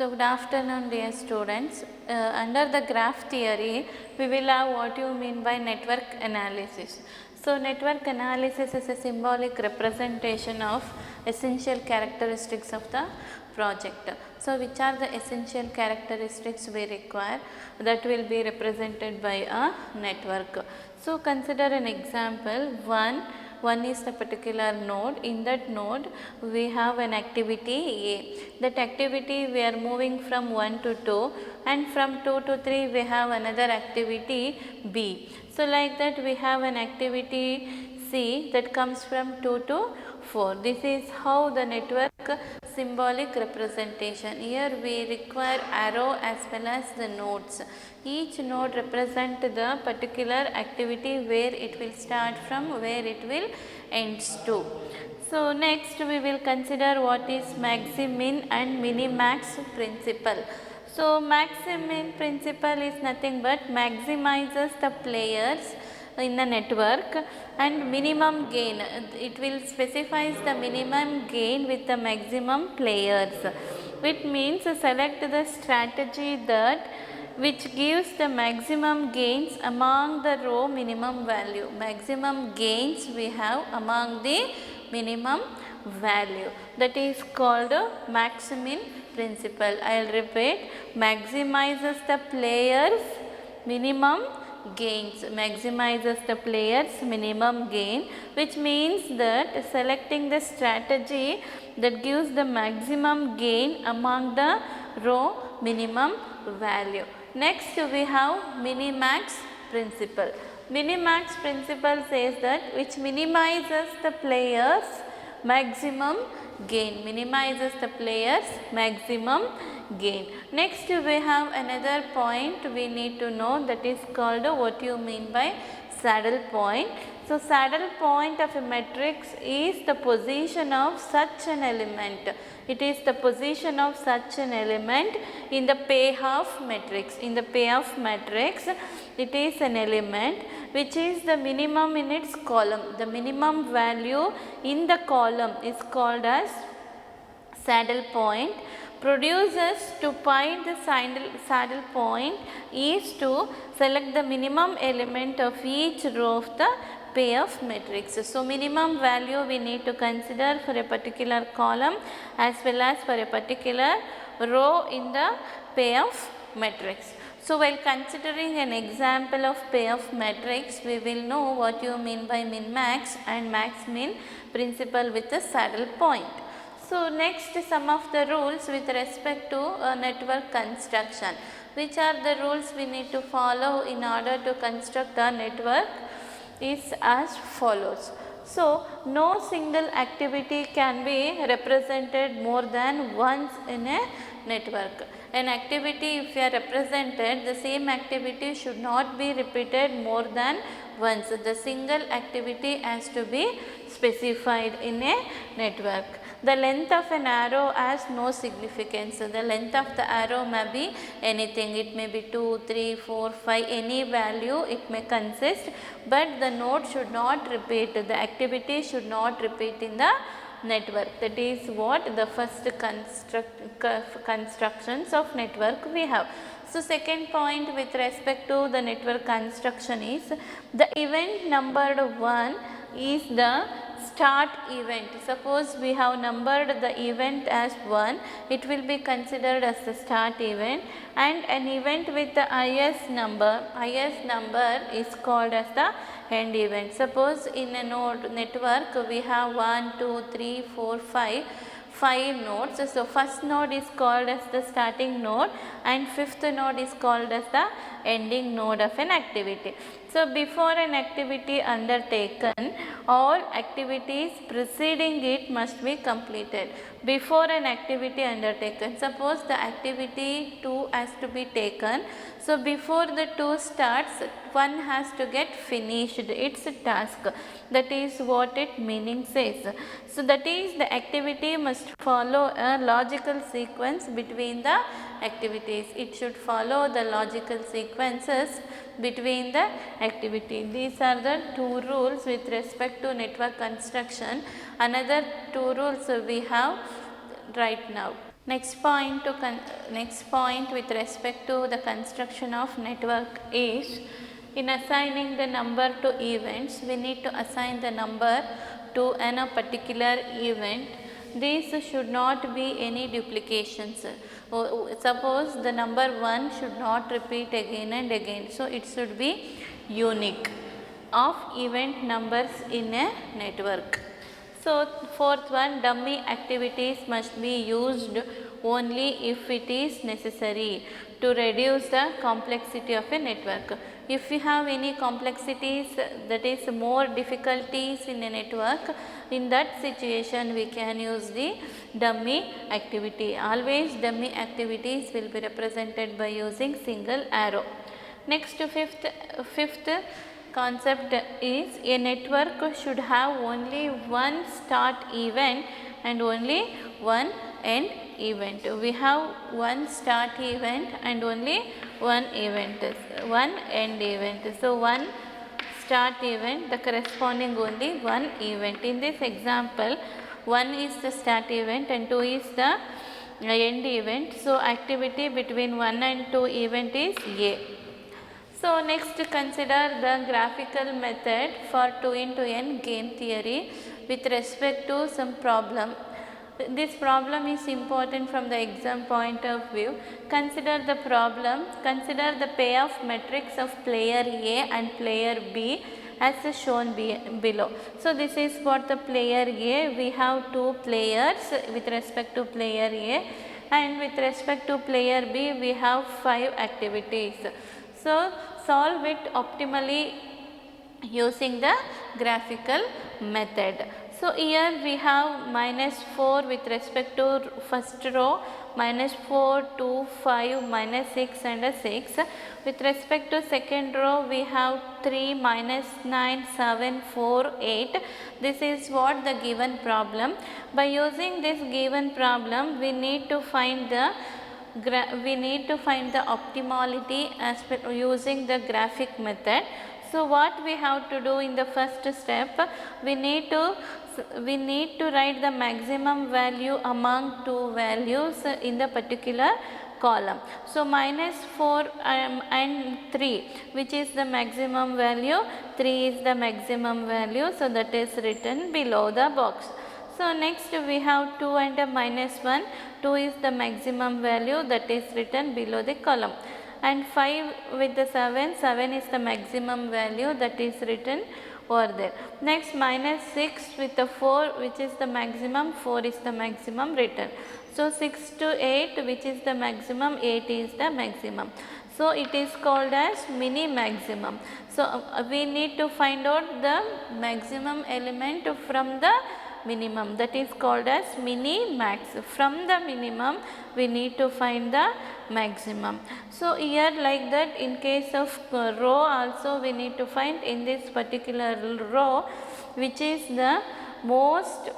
So, good afternoon dear students. Under the graph theory, we will have what you mean by network analysis. So, network analysis is a symbolic representation of essential characteristics of the project. So, which are the essential characteristics we require that will be represented by a network. So, consider an example. One is the particular node. In that node we have an activity A. That activity we are moving from 1 to 2, and from 2 to 3 we have another activity B. So, like that we have an activity C that comes from 2 to 4. This is how the network symbolic representation. Here we require arrow as well as the nodes. Each node represent the particular activity where it will start from, where it will ends to. So, next we will consider what is max-min and minimax principle. So, max-min principle is nothing but maximizes the players in the network, and minimum gain, it will specifies the minimum gain with the maximum players, which means select the strategy that which gives the maximum gains among the row minimum value. Maximum gains we have among the minimum value, that is called max-min principle. I will repeat, maximizes the players minimum gains, maximizes the players minimum gain, which means that selecting the strategy that gives the maximum gain among the row minimum value. Next we have minimax principle. Minimax principle says that which minimizes the players maximum gain, minimizes the players maximum gain. Next we have another point we need to know, that is called what you mean by saddle point. So, saddle point of a matrix is the position of such an element. It is the position of such an element in the payoff matrix. In the payoff matrix, it is an element which is the minimum in its column. The minimum value in the column is called as saddle point. Producers to find the saddle point is to select the minimum element of each row of the payoff matrix. So, minimum value we need to consider for a particular column as well as for a particular row in the payoff matrix. So, while considering an example of payoff matrix, we will know what you mean by min-max and max-min principle with the saddle point. So, next some of the rules with respect to network construction. Which are the rules we need to follow in order to construct a network is as follows. So, no single activity can be represented more than once in a network. An activity, if you are represented, the same activity should not be repeated more than once. The single activity has to be specified in a network. The length of an arrow has no significance. The length of the arrow may be anything. It may be 2, 3, 4, 5, any value it may consist, but the node should not repeat. The activity should not repeat in the network. That is what the first constructions of network we have. So, second point with respect to the network construction is the event numbered 1 is the start event. Suppose we have numbered the event as 1, it will be considered as the start event, and an event with the highest number is called as the end event. Suppose in a node network we have 1, 2, 3, 4, 5 nodes. So, first node is called as the starting node and fifth node is called as the ending node of an activity. So, before an activity undertaken, all activities preceding it must be completed. Before an activity undertaken, suppose the activity 2 has to be taken. So, before the 2 starts, 1 has to get finished its task. That is what it meaning says. So, that is the activity must follow a logical sequence between the activities. It should follow the logical sequences between the activity. These are the 2 rules with respect to network construction. Another 2 rules we have right now. Next point with respect to the construction of network is, in assigning the number to events, we need to assign the number to a particular event. These should not be any duplications. Suppose the number 1 should not repeat again and again, so it should be unique of event numbers in a network. So, fourth one, dummy activities must be used only if it is necessary to reduce the complexity of a network. If you have any complexities, that is more difficulties in a network, in that situation we can use the dummy activity. Always dummy activities will be represented by using single arrow. Next, fifth concept is, a network should have only one start event and only one end event. We have one start event and only one end event. So, one start event, the corresponding only one event. In this example, 1 is the start event and 2 is the end event. So, activity between 1 and 2 event is A. So, next consider the graphical method for 2 into n game theory with respect to some problem. This problem is important from the exam point of view. Consider the problem, consider the payoff matrix of player A and player B as shown below. So, this is what the player A, we have 2 players with respect to player A, and with respect to player B we have 5 activities. So, solve it optimally using the graphical method. So, here we have minus 4 with respect to first row, minus 4, 2, 5, minus 6 and a 6. With respect to second row we have 3, minus 9, 7, 4, 8. This is what the given problem. By using this given problem, we need to find the optimality as per using the graphic method. So, what we have to do in the first step, we need to write the maximum value among 2 values in the particular column. So, minus 4 and 3, which is the maximum value, 3 is the maximum value. So, that is written below the box. So, next we have 2 and a minus 1, 2 is the maximum value, that is written below the column, and 5 with the 7, 7 is the maximum value, that is written over there. Next, minus 6 with the 4, which is the maximum, 4 is the maximum written. So, 6 to 8, which is the maximum, 8 is the maximum. So, it is called as mini maximum. So, we need to find out the maximum element from the minimum, that is called as mini max. From the minimum we need to find the maximum. So, here like that, in case of row also we need to find in this particular row which is the most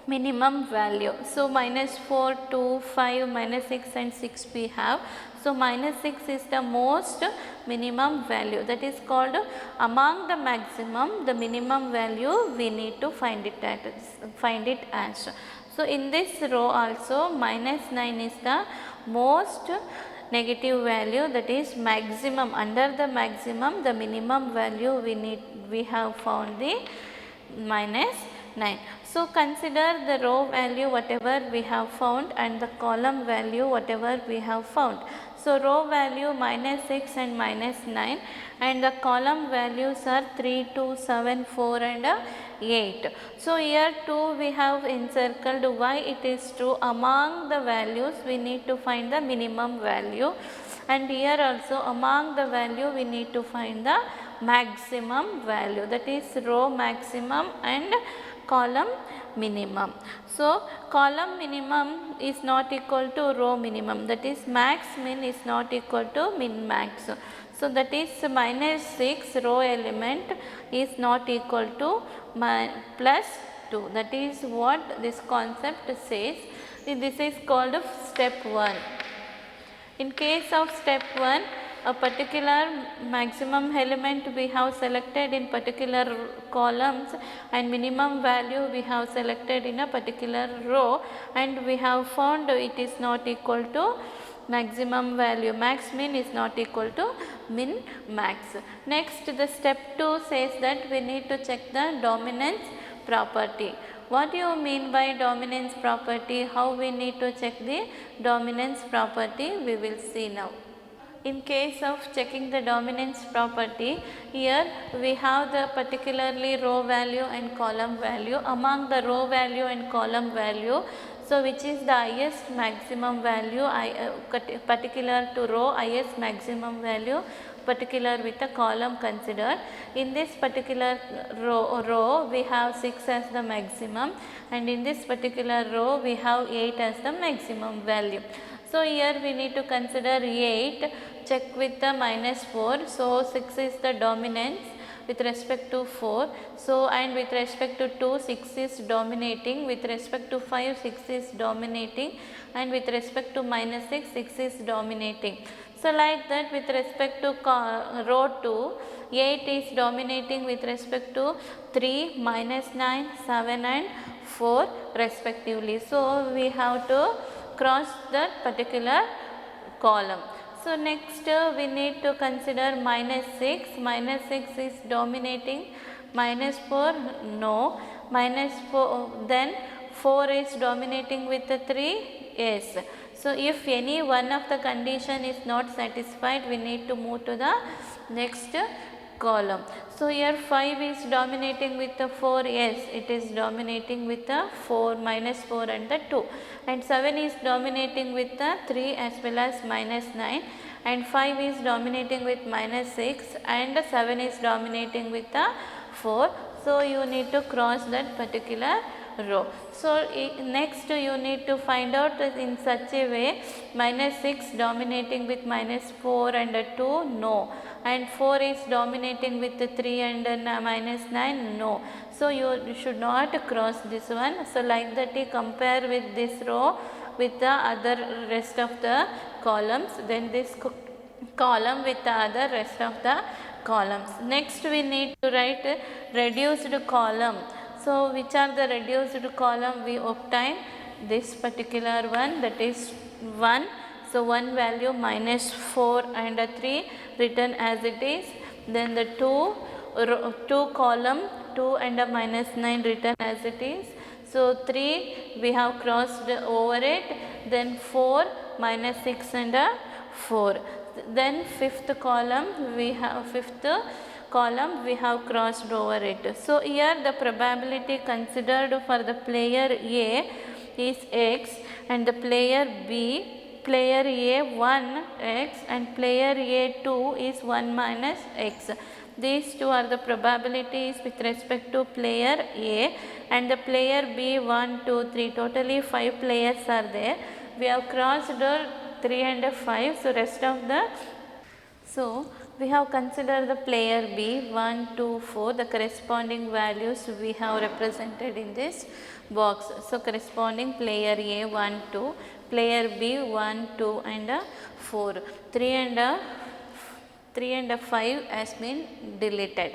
minimum value. So, minus 4, 2, 5, minus 6 and 6 we have. So, minus 6 is the most minimum value, that is called among the maximum, the minimum value we need to find it as. So, in this row also minus 9 is the most negative value, that is maximum. Under the maximum, the minimum value we have found the minus 9. So, consider the row value whatever we have found and the column value whatever we have found. So, row value minus 6 and minus 9 and the column values are 3, 2, 7, 4 and 8. So, here 2 we have encircled. Why it is true? Among the values we need to find the minimum value, and here also among the value we need to find the maximum value, that is row maximum and column minimum. So, column minimum is not equal to row minimum, that is max min is not equal to min max. So, that is minus 6 row element is not equal to plus 2, that is what this concept says. This is called step 1. In case of step 1, a particular maximum element we have selected in particular columns and minimum value we have selected in a particular row, and we have found it is not equal to maximum value, max min is not equal to min max. Next, the step 2 says that we need to check the dominance property. What do you mean by dominance property? How we need to check the dominance property? We will see now. In case of checking the dominance property, here we have the particularly row value and column value. Among the row value and column value, so which is the highest maximum value, particular to row highest maximum value, particular with a column considered. In this particular row we have 6 as the maximum, and in this particular row we have 8 as the maximum value. So here we need to consider 8, check with the -4. So 6 is the dominance with respect to 4. So and with respect to 2, 6 is dominating, with respect to 5, 6 is dominating, and with respect to -6, 6 is dominating. So like that, with respect to row 2, 8 is dominating with respect to 3, -9, 7 and 4 respectively. So we have to cross that particular column. So next we need to consider -6. -6 is dominating, -4 no, -4, then 4 is dominating with the 3, yes. So if any one of the condition is not satisfied, we need to move to the next column. So here 5 is dominating with the 4, yes, it is dominating with the 4, -4 and the 2, and 7 is dominating with the 3 as well as -9, and 5 is dominating with -6, and 7 is dominating with the 4. So you need to cross that particular row. So next you need to find out in such a way, -6 dominating with -4 and 2, no, and 4 is dominating with 3 and -9, no. So you should not cross this one. So like that you compare with this row with the other rest of the columns, then this column with the other rest of the columns. Next we need to write reduced column. So which are the reduced column we obtain? This particular one, that is 1. So 1 value -4 and 3 written as it is. Then the 2 column 2 and -9 written as it is. So 3 we have crossed over it. Then 4 -6 and 4. Then fifth column we have crossed over it. So here the probability considered for the player A is x, and the player B, player A 1 x, and player A 2 is 1 minus x. These two are the probabilities with respect to player A, and the player B 1, 2, 3, totally 5 players are there. We have crossed 3 and 5, so rest of the, so we have considered the player B 1, 2, 4, the corresponding values we have represented in this box. So corresponding player A 1, 2, player B 1, 2 and 4, 3 and 5 has been deleted.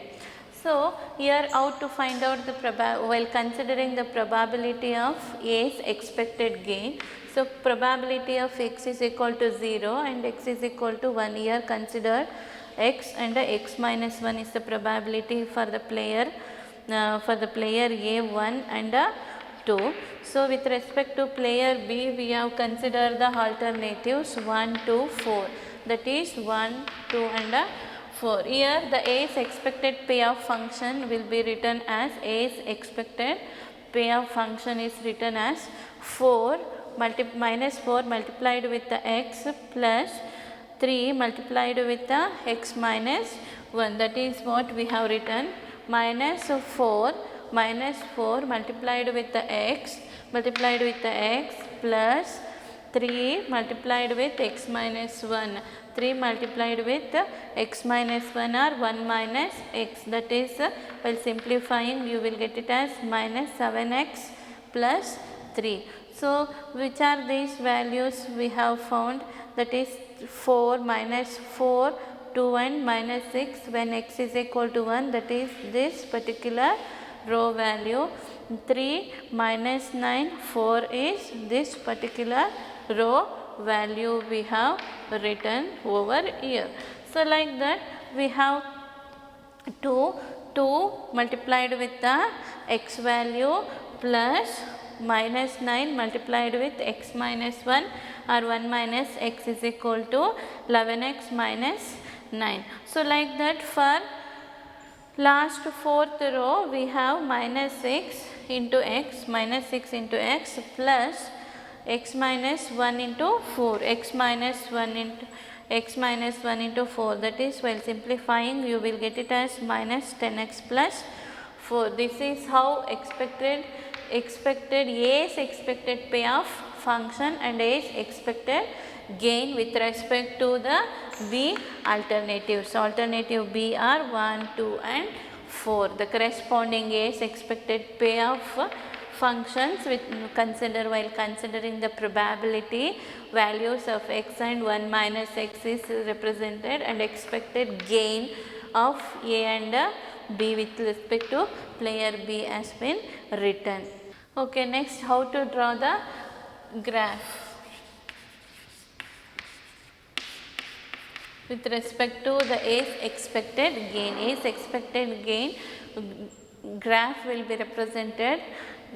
So here how to find out the while considering the probability of A's expected gain. So probability of x is equal to 0 and x is equal to 1. Here consider x, and x minus 1 is the probability for the player A1 and 2. So with respect to player B, we have considered the alternatives 1, 2, 4. That is 1, 2 and 4. Here the A's expected payoff function will be written as A's expected payoff function is written as 4 -4 multiplied with the x plus 3 multiplied with the x minus 1. That is what we have written, -4 multiplied with the x plus 3 multiplied with x minus 1. 3 multiplied with x minus 1 or 1 minus x. That is, while simplifying you will get it as -7x plus 3. So which are these values we have found? That is 4 minus 4 2 and minus 6 when x is equal to 1, that is this particular row value. 3 minus 9 4 is this particular row value we have written over here. So like that we have 2 multiplied with the x value plus minus 9 multiplied with x minus 1 or 1 minus x is equal to 11x minus 9. So like that for last fourth row we have minus 6 into x plus x minus 1 into 4, x minus 1 into 4, that is while simplifying you will get it as minus 10x plus 4. This is how expected A's expected payoff function and A's expected gain with respect to the B alternatives. Alternative B are 1, 2 and 4. The corresponding A's expected payoff functions while considering the probability values of x and 1 minus x is represented, and expected gain of A and B with respect to player B has been written. Okay, next how to draw the graph. With respect to the A's expected gain, graph will be represented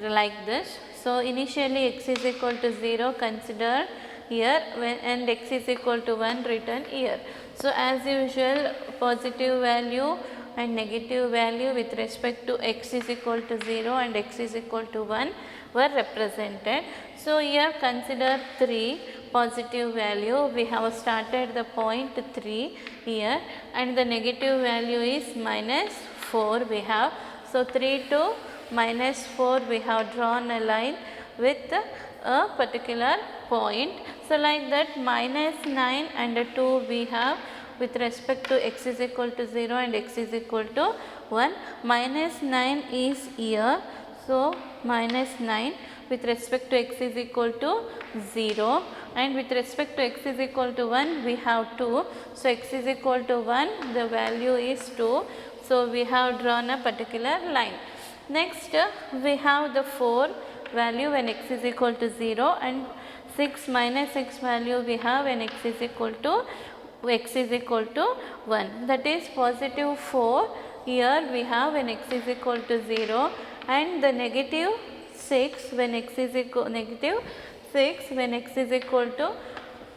like this. So initially x is equal to 0 considered here and x is equal to 1 written here. So as usual positive value and negative value with respect to x is equal to 0 and x is equal to 1 were represented. So here consider 3 positive value, we have started the point 3 here, and the negative value is minus 4 we have. So 3 to minus 4 we have drawn a line with a particular point. So like that minus 9 and 2 we have with respect to x is equal to 0 and x is equal to 1. Minus 9 is here, so minus 9 with respect to x is equal to 0, and with respect to x is equal to 1 we have 2. So x is equal to 1, the value is 2. So we have drawn a particular line. Next we have the 4 value when x is equal to 0, and 6 minus x value we have when x is equal to 1, that is positive 4 here we have when x is equal to 0, and the negative 6 when x is equal to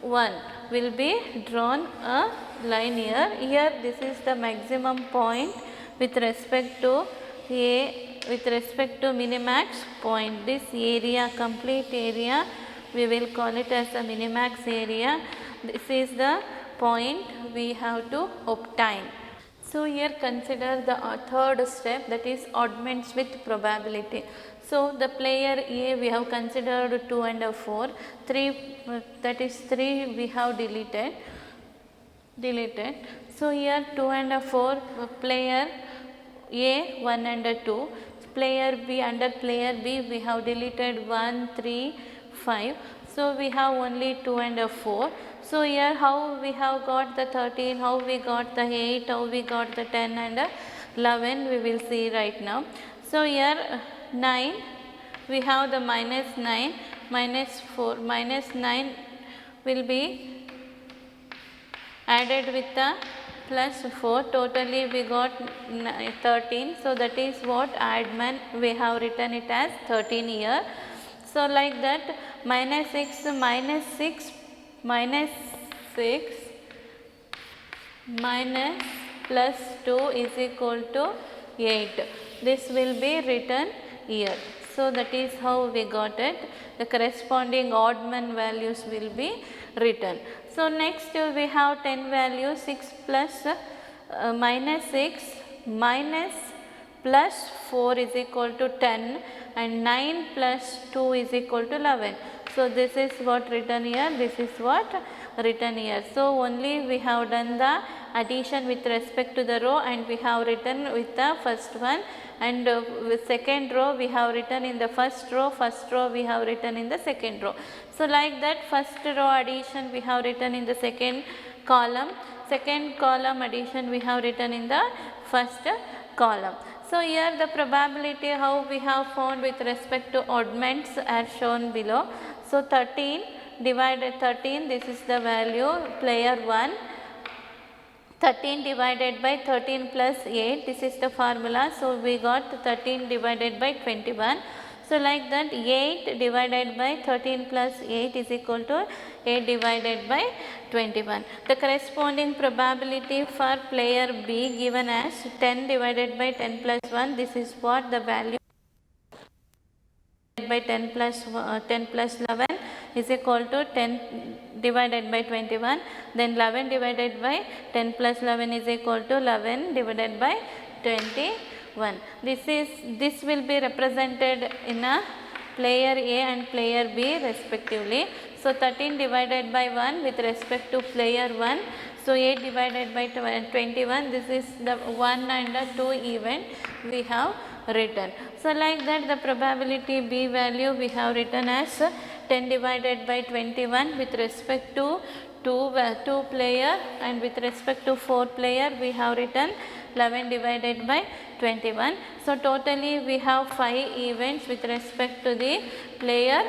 1 will be drawn a line here. Here this is the maximum point with respect to minimax point. This area, complete area, we will call it as a minimax area. This is the point we have to obtain. So here consider the third step, that is oddments with probability. So the player A we have considered 2 and 4, 3 that is 3 we have deleted. So here 2 and 4, player A 1 and 2, player B, under player B we have deleted 1, 3, 5. So we have only 2 and 4. So here how we have got the 13, how we got the 8, how we got the 10 and 11 we will see right now. So here 9 we have the minus 9, minus 4, minus 9 will be added with the plus 4, totally we got 13. So that is what addment we have written it as 13 here. So like that minus 6 minus plus 2 is equal to 8. This will be written here. So that is how we got it. The corresponding oddman values will be written. So next we have 10 values, 6 plus minus 6 minus plus 4 is equal to 10, and 9 plus 2 is equal to 11. So this is what written here, this is what written here. So only we have done the addition with respect to the row, and we have written with the first one and with second row we have written in the first row we have written in the second row. So like that, first row addition we have written in the second column addition we have written in the first column. So here the probability how we have found with respect to oddments as shown below. So 13 divided 13, this is the value player 1. 13 divided by 13 plus 8, this is the formula. So we got 13 divided by 21. So like that, 8 divided by 13 plus 8 is equal to 8 divided by 21. The corresponding probability for player B given as 10 divided by 10 plus 1, this is what the value by 10 plus 11 is equal to 10 divided by 21, then 11 divided by 10 plus 11 is equal to 11 divided by 21. This will be represented in a player A and player B respectively. So 13 divided by 1 with respect to player 1. So 8 divided by 21, this is the 1 and the 2 event we have written. So like that, the probability B value we have written as 10 divided by 21 with respect to 2 player, and with respect to 4 player we have written 11 divided by 21. So totally we have 5 events with respect to the player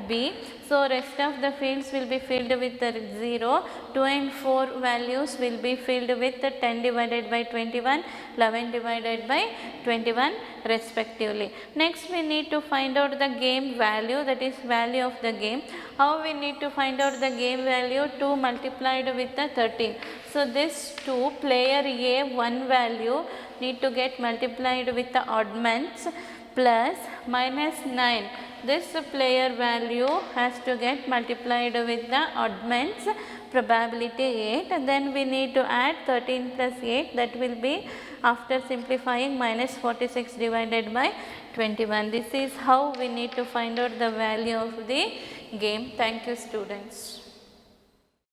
B. So rest of the fields will be filled with the 0, 2 and 4 values will be filled with the 10 divided by 21, 11 divided by 21 respectively. Next we need to find out the game value, that is value of the game. How we need to find out the game value? 2 multiplied with the 13. So this 2 player A 1 value need to get multiplied with the oddments plus minus 9. This player value has to get multiplied with the oddments probability 8, and then we need to add 13 plus 8, that will be after simplifying minus 46 divided by 21. This is how we need to find out the value of the game. Thank you, students.